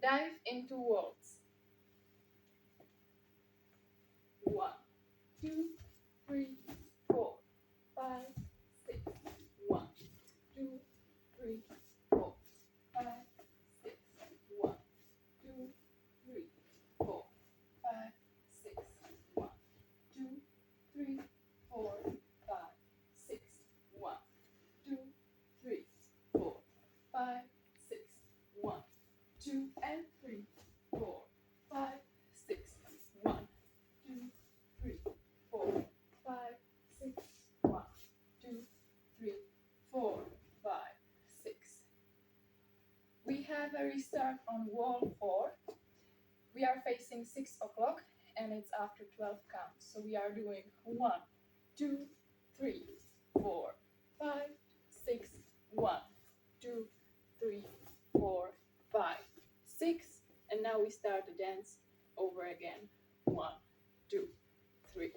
Dive into waltz. 1, 2, 3, 4, 5, 6. 1, 2, 3, 4, 5, 6. 1, 2, 3, 4, 5, 6. 1, 2, 3, 4, 5, 6. 1, 2, 3, 4, 5, 6. 1, 2, and 3, 4, 5, 6. 1, 2, 3, 4, 5, 6. 1, 2, 3, 4, 5, 6. We have a restart on wall 4. We are facing 6 o'clock and it's after 12 counts. So we are doing 1, 2, 3, 4, 5, 6. 1, 2, 3, 4, 5, 6. And now we start the dance over again. 1, 2, 3.